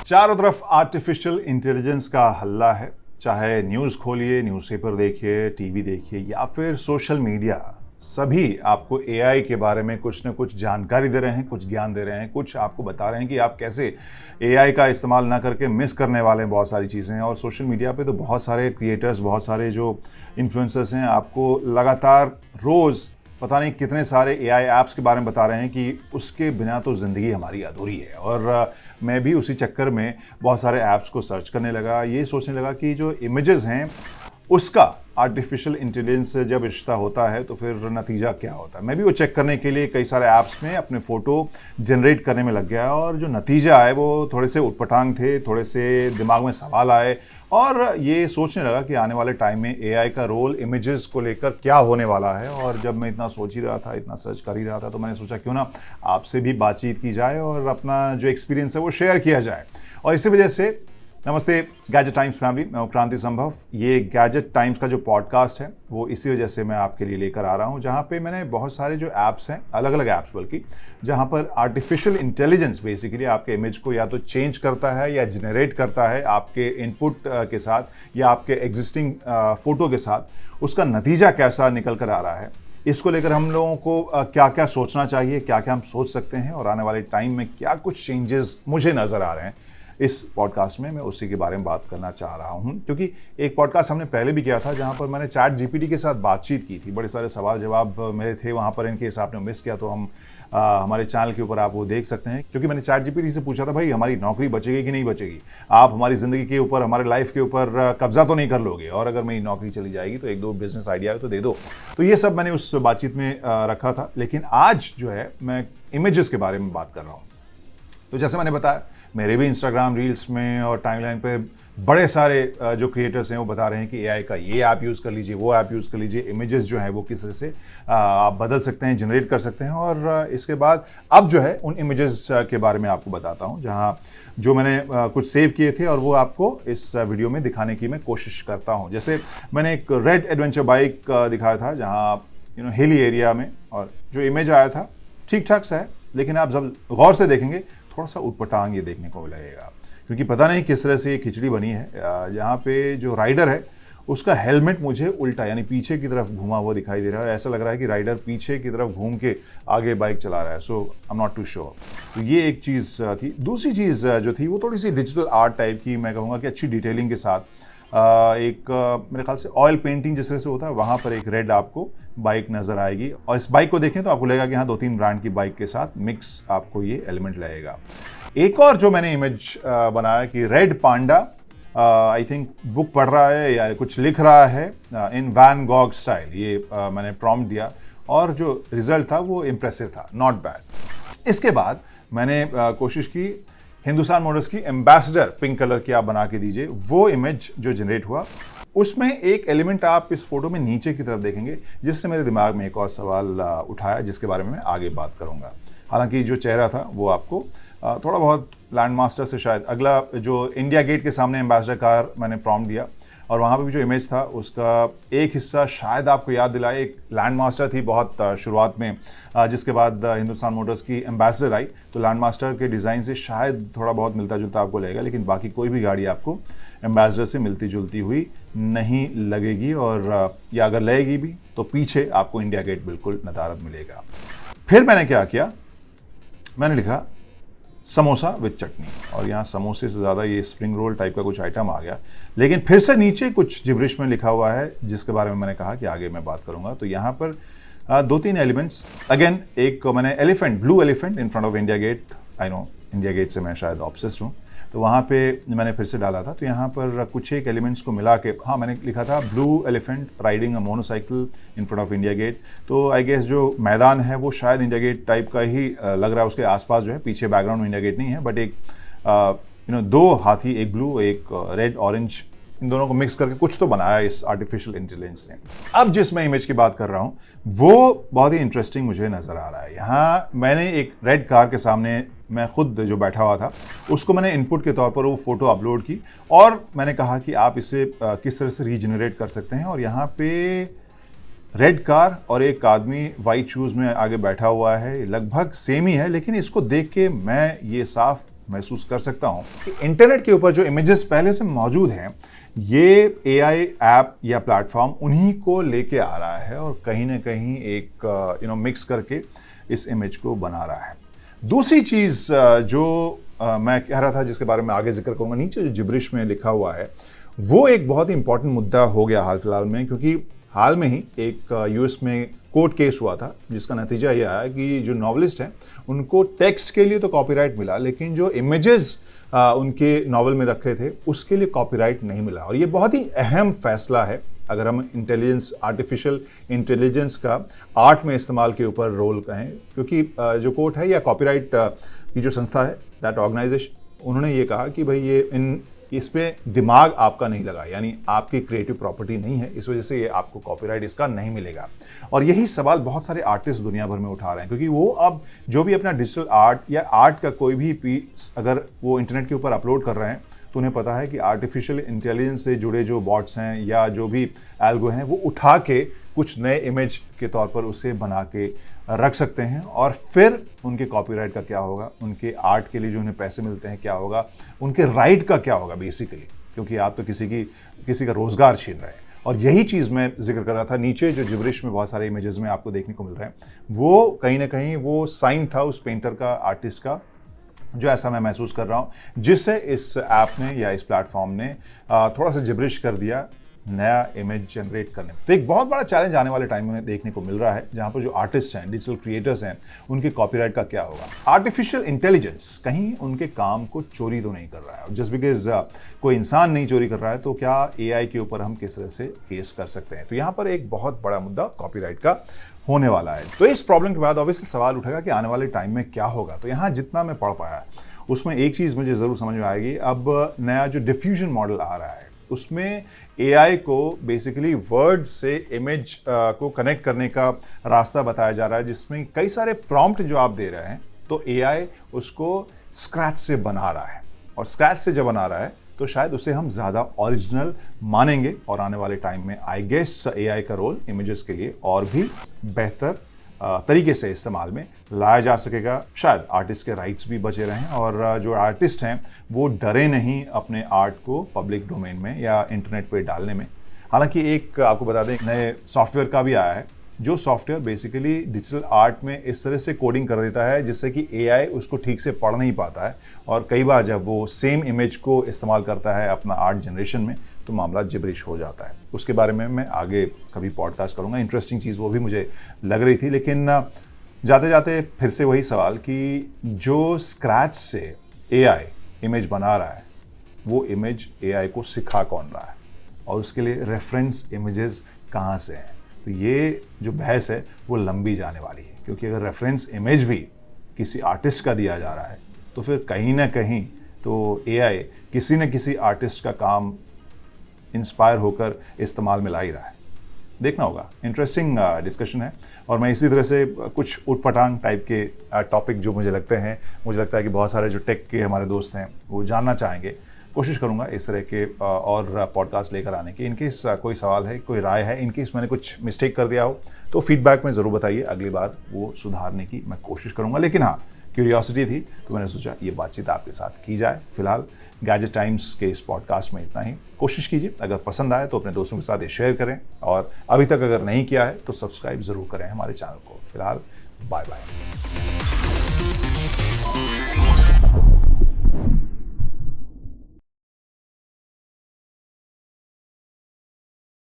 चारों तरफ artificial intelligence का हल्ला है। चाहे न्यूज़ खोलिए, न्यूज़पेपर देखिए, टीवी देखिए या फिर सोशल मीडिया, सभी आपको एआई के बारे में कुछ न कुछ जानकारी दे रहे हैं, कुछ ज्ञान दे रहे हैं, कुछ आपको बता रहे हैं कि आप कैसे एआई का इस्तेमाल ना करके मिस करने वाले हैं बहुत सारी चीज़ें। और सोशल मीडिया पे तो बहुत सारे क्रिएटर्स, बहुत सारे जो इन्फ्लुएंसर्स हैं, आपको लगातार रोज़ पता नहीं कितने सारे एआई ऐप्स के बारे में बता रहे हैं कि उसके बिना तो ज़िंदगी हमारी अधूरी है। और मैं भी उसी चक्कर में बहुत सारे ऐप्स को सर्च करने लगा, ये सोचने लगा कि जो इमेजेस हैं उसका आर्टिफिशियल इंटेलिजेंस से जब रिश्ता होता है तो फिर नतीजा क्या होता है। मैं भी वो चेक करने के लिए कई सारे ऐप्स में अपने फ़ोटो जनरेट करने में लग गया और जो नतीजा आए वो थोड़े से उटपटांग थे, थोड़े से दिमाग में सवाल आए और ये सोचने लगा कि आने वाले टाइम में एआई का रोल इमेजेस को लेकर क्या होने वाला है। और जब मैं इतना सोच ही रहा था, इतना सर्च कर ही रहा था, तो मैंने सोचा क्यों ना आपसे भी बातचीत की जाए और अपना जो एक्सपीरियंस है वो शेयर किया जाए। और इसी वजह से नमस्ते गैजेट टाइम्स फैमिली, मैं क्रांति संभव। ये गैजेट टाइम्स का जो पॉडकास्ट है वो इसी वजह से मैं आपके लिए लेकर आ रहा हूँ, जहाँ पे मैंने बहुत सारे जो ऐप्स हैं, अलग अलग ऐप्स बल्कि, जहाँ पर आर्टिफिशियल इंटेलिजेंस बेसिकली आपके इमेज को या तो चेंज करता है या जनरेट करता है आपके इनपुट के साथ या आपके एग्जिस्टिंग फोटो के साथ। उसका नतीजा कैसा निकल कर आ रहा है, इसको लेकर हम लोगों को क्या क्या सोचना चाहिए, क्या क्या हम सोच सकते हैं और आने वाले टाइम में क्या कुछ चेंजेस मुझे नज़र आ रहे हैं। इस पॉडकास्ट में मैं उसी के बारे में बात करना चाह रहा हूं, क्योंकि एक पॉडकास्ट हमने पहले भी किया था जहां पर मैंने चैट जीपीटी के साथ बातचीत की थी। बड़े सारे सवाल जवाब मेरे थे वहां पर। इनकेस आपने मिस किया तो हम हमारे चैनल के ऊपर आप वो देख सकते हैं, क्योंकि मैंने चैट जीपीटी से पूछा था, भाई हमारी नौकरी बचेगी कि नहीं बचेगी, आप हमारी ज़िंदगी के ऊपर, हमारे लाइफ के ऊपर कब्जा तो नहीं कर लोगे, और अगर मेरी नौकरी चली जाएगी तो एक दो बिजनेस आइडिया है तो दे दो। तो ये सब मैंने उस बातचीत में रखा था। लेकिन आज जो है मैं इमेजेस के बारे में बात कर रहा हूँ। तो जैसे मैंने बताया, मेरे भी इंस्टाग्राम रील्स में और टाइमलाइन पे बड़े सारे जो क्रिएटर्स हैं वो बता रहे हैं कि एआई का ये ऐप यूज़ कर लीजिए, वो ऐप यूज़ कर लीजिए, इमेजेस जो है वो किस तरह से आप बदल सकते हैं, जनरेट कर सकते हैं। और इसके बाद अब जो है उन इमेजेस के बारे में आपको बताता हूँ, जहाँ जो मैंने कुछ सेव किए थे और वो आपको इस वीडियो में दिखाने की मैं कोशिश करता हूँ। जैसे मैंने एक रेड एडवेंचर बाइक दिखाया था, जहाँ हिली एरिया में, और जो इमेज आया था ठीक ठाक सा है, लेकिन आप जब गौर से देखेंगे थोड़ा सा उटपटांग ये देखने को लगेगा, क्योंकि पता नहीं किस तरह से ये खिचड़ी बनी है। यहाँ पे जो राइडर है उसका हेलमेट मुझे उल्टा यानी पीछे की तरफ घुमा हुआ दिखाई दे रहा है। ऐसा लग रहा है कि राइडर पीछे की तरफ घूम के आगे बाइक चला रहा है। So I am not too sure. तो ये एक चीज़ थी। दूसरी चीज़ जो थी वो थोड़ी सी डिजिटल आर्ट टाइप की, मैं कहूँगा कि अच्छी डिटेलिंग के साथ एक मेरे ख्याल से ऑयल पेंटिंग जिस तरह से होता है, वहाँ पर एक रेड आपको बाइक नज़र आएगी। और इस बाइक को देखें तो आपको लगेगा कि हाँ, 2-3 ब्रांड की बाइक के साथ मिक्स आपको ये एलिमेंट लगेगा। एक और जो मैंने इमेज बनाया कि red panda I think book पढ़ रहा है या कुछ लिख रहा है इन वैन गॉग स्टाइल। ये मैंने प्रॉम्प्ट दिया और जो रिजल्ट था वो इम्प्रेसिव था, नॉट बैड। इसके बाद मैंने कोशिश की हिंदुस्तान मोटर्स की एम्बेसडर पिंक कलर की आप बना के दीजिए। वो इमेज जो जनरेट हुआ उसमें एक एलिमेंट आप इस फोटो में नीचे की तरफ देखेंगे, जिससे मेरे दिमाग में एक और सवाल उठाया, जिसके बारे में मैं आगे बात करूंगा। हालांकि जो चेहरा था वो आपको थोड़ा बहुत लैंडमास्टर से शायद अगला, जो इंडिया गेट के सामने एम्बेसडर कार मैंने प्रॉम्प्ट दिया और वहाँ पे भी जो इमेज था उसका एक हिस्सा शायद आपको याद दिलाए, एक लैंडमास्टर थी बहुत शुरुआत में, जिसके बाद हिंदुस्तान मोटर्स की एम्बेसडर आई। तो लैंडमास्टर के डिज़ाइन से शायद थोड़ा बहुत मिलता जुलता आपको लगेगा, लेकिन बाकी कोई भी गाड़ी आपको एम्बेसडर से मिलती जुलती हुई नहीं लगेगी। और या अगर लगेगी भी तो पीछे आपको इंडिया गेट बिल्कुल नदारद मिलेगा। फिर मैंने क्या किया, मैंने लिखा समोसा विद चटनी, और यहाँ समोसे से ज़्यादा ये स्प्रिंग रोल टाइप का कुछ आइटम आ गया। लेकिन फिर से नीचे कुछ जिब्रिश में लिखा हुआ है, जिसके बारे में मैंने कहा कि आगे मैं बात करूंगा। तो यहाँ पर 2-3 एलिमेंट्स, अगेन एक मैंने elephant, blue elephant in front of India gate. I know India gate से मैं शायद ऑब्सेस्ड हूँ, तो वहाँ पे मैंने फिर से डाला था। तो यहाँ पर कुछ एक एलिमेंट्स को मिला के, हाँ, मैंने लिखा था blue elephant riding a motorcycle in front of India gate. तो आई गेस जो मैदान है वो शायद इंडिया गेट टाइप का ही लग रहा है। उसके आसपास जो है, पीछे बैकग्राउंड में इंडिया गेट नहीं है, बट एक 2 हाथी, एक ब्लू एक रेड ऑरेंज, इन दोनों को मिक्स करके कुछ तो बनाया इस आर्टिफिशियल इंटेलिजेंस ने। अब जिस मैं इमेज की बात कर रहा हूँ वो बहुत ही इंटरेस्टिंग मुझे नज़र आ रहा है। यहाँ मैंने एक रेड कार के सामने मैं खुद जो बैठा हुआ था उसको मैंने इनपुट के तौर पर वो फोटो अपलोड की और मैंने कहा कि आप इसे किस तरह से रीजनरेट कर सकते हैं। और यहाँ पे रेड कार और एक आदमी वाइट शूज़ में आगे बैठा हुआ है, लगभग सेम ही है, लेकिन इसको देख के मैं ये साफ महसूस कर सकता हूं कि इंटरनेट के ऊपर जो इमेजेस पहले से मौजूद हैं, ये एआई ऐप या प्लेटफॉर्म उन्हीं को लेके आ रहा है और कहीं ना कहीं एक मिक्स करके इस इमेज को बना रहा है। दूसरी चीज़ जो मैं कह रहा था, जिसके बारे में आगे जिक्र करूंगा, नीचे जो जिब्रिश में लिखा हुआ है वो एक बहुत ही इंपॉर्टेंट मुद्दा हो गया हाल फिलहाल में, क्योंकि हाल में ही एक यूएस में कोर्ट केस हुआ था जिसका नतीजा ये आया कि जो नॉवलिस्ट हैं उनको टेक्स्ट के लिए तो कॉपीराइट मिला, लेकिन जो इमेजेस उनके नॉवल में रखे थे उसके लिए कॉपीराइट नहीं मिला। और ये बहुत ही अहम फैसला है अगर हम आर्टिफिशियल इंटेलिजेंस का आर्ट में इस्तेमाल के ऊपर रोल कहें, क्योंकि जो कोर्ट है या कॉपीराइट की जो संस्था है, दैट ऑर्गेनाइजेशन, उन्होंने ये कहा कि भाई ये इस पे दिमाग आपका नहीं लगा, यानी आपकी क्रिएटिव प्रॉपर्टी नहीं है, इस वजह से ये आपको कॉपीराइट इसका नहीं मिलेगा। और यही सवाल बहुत सारे आर्टिस्ट दुनिया भर में उठा रहे हैं, क्योंकि वो अब जो भी अपना डिजिटल आर्ट या आर्ट का कोई भी पीस अगर वो इंटरनेट के ऊपर अपलोड कर रहे हैं तो उन्हें पता है कि आर्टिफिशियल इंटेलिजेंस से जुड़े जो बॉट्स हैं या जो भी एल्गो हैं वो उठा के कुछ नए इमेज के तौर पर उसे बना के रख सकते हैं। और फिर उनके कॉपीराइट का क्या होगा, उनके आर्ट के लिए जो उन्हें पैसे मिलते हैं क्या होगा, उनके राइट का क्या होगा बेसिकली, क्योंकि आप तो किसी का रोजगार छीन रहे हैं। और यही चीज़ मैं जिक्र कर रहा था, नीचे जो जिब्रिश में बहुत सारे इमेजेस में आपको देखने को मिल रहे हैं वो कहीं ना कहीं वो साइन था उस पेंटर का, आर्टिस्ट का, जो ऐसा मैं महसूस कर रहा हूं, जिससे इस ऐप ने या इस प्लेटफॉर्म ने थोड़ा सा जिब्रिश कर दिया नया इमेज जनरेट करने में। तो एक बहुत बड़ा चैलेंज आने वाले टाइम में देखने को मिल रहा है, जहां पर जो आर्टिस्ट हैं, डिजिटल क्रिएटर्स हैं, उनके कॉपीराइट का क्या होगा। आर्टिफिशियल इंटेलिजेंस कहीं उनके काम को चोरी तो नहीं कर रहा है, जस्ट बिकॉज कोई इंसान नहीं चोरी कर रहा है तो क्या एआई के ऊपर हम किस तरह से केस कर सकते हैं। तो यहाँ पर एक बहुत बड़ा मुद्दा कॉपीराइट का होने वाला है। तो इस प्रॉब्लम के बाद ऑब्वियसली सवाल उठेगा कि आने वाले टाइम में क्या होगा। तो यहाँ जितना मैं पढ़ पाया उसमें एक चीज़ मुझे ज़रूर समझ में आएगी, अब नया जो डिफ्यूजन मॉडल आ रहा है उसमें एआई को बेसिकली वर्ड से इमेज को कनेक्ट करने का रास्ता बताया जा रहा है, जिसमें कई सारे प्रॉम्प्ट जो आप दे रहे हैं तो एआई उसको स्क्रैच से बना रहा है, और स्क्रैच से जब बना रहा है तो शायद उसे हम ज़्यादा ओरिजिनल मानेंगे। और आने वाले टाइम में आई गेस एआई का रोल इमेजेस के लिए और भी बेहतर तरीके से इस्तेमाल में लाया जा सकेगा। शायद आर्टिस्ट के राइट्स भी बचे रहें और जो आर्टिस्ट हैं वो डरे नहीं अपने आर्ट को पब्लिक डोमेन में या इंटरनेट पे डालने में। हालांकि एक आपको बता दें, नए सॉफ्टवेयर का भी आया है, जो सॉफ्टवेयर बेसिकली डिजिटल आर्ट में इस तरह से कोडिंग कर देता है जिससे कि एआई उसको ठीक से पढ़ नहीं पाता है, और कई बार जब वो सेम इमेज को इस्तेमाल करता है अपना आर्ट जनरेशन में तो मामला जिब्रिश हो जाता है। उसके बारे में मैं आगे कभी पॉडकास्ट करूंगा, इंटरेस्टिंग चीज़ वो भी मुझे लग रही थी। लेकिन जाते जाते फिर से वही सवाल कि जो स्क्रैच से एआई इमेज बना रहा है वो इमेज एआई को सिखा कौन रहा है, और उसके लिए रेफरेंस इमेजेस कहाँ से हैं। तो ये जो बहस है वो लंबी जाने वाली है, क्योंकि अगर रेफरेंस इमेज भी किसी आर्टिस्ट का दिया जा रहा है तो फिर कहीं ना कहीं तो एआई किसी न किसी आर्टिस्ट का काम इंस्पायर होकर इस्तेमाल में ला ही रहा है। देखना होगा, इंटरेस्टिंग डिस्कशन है। और मैं इसी तरह से कुछ उटपटांग टाइप के टॉपिक जो मुझे लगता है कि बहुत सारे जो टेक के हमारे दोस्त हैं वो जानना चाहेंगे, कोशिश करूंगा इस तरह के और पॉडकास्ट लेकर आने की। इनकेस कोई सवाल है, कोई राय है, इनकेस मैंने कुछ मिस्टेक कर दिया हो तो फीडबैक में ज़रूर बताइए, अगली बार वो सुधारने की मैं कोशिश करूंगा। लेकिन हाँ, क्यूरियोसिटी थी तो मैंने सोचा ये बातचीत आपके साथ की जाए। फिलहाल गैजेट टाइम्स के इस पॉडकास्ट में इतना ही। कोशिश कीजिए अगर पसंद आए तो अपने दोस्तों के साथ ये शेयर करें, और अभी तक अगर नहीं किया है तो सब्सक्राइब ज़रूर करें हमारे चैनल को। फिलहाल बाय बाय।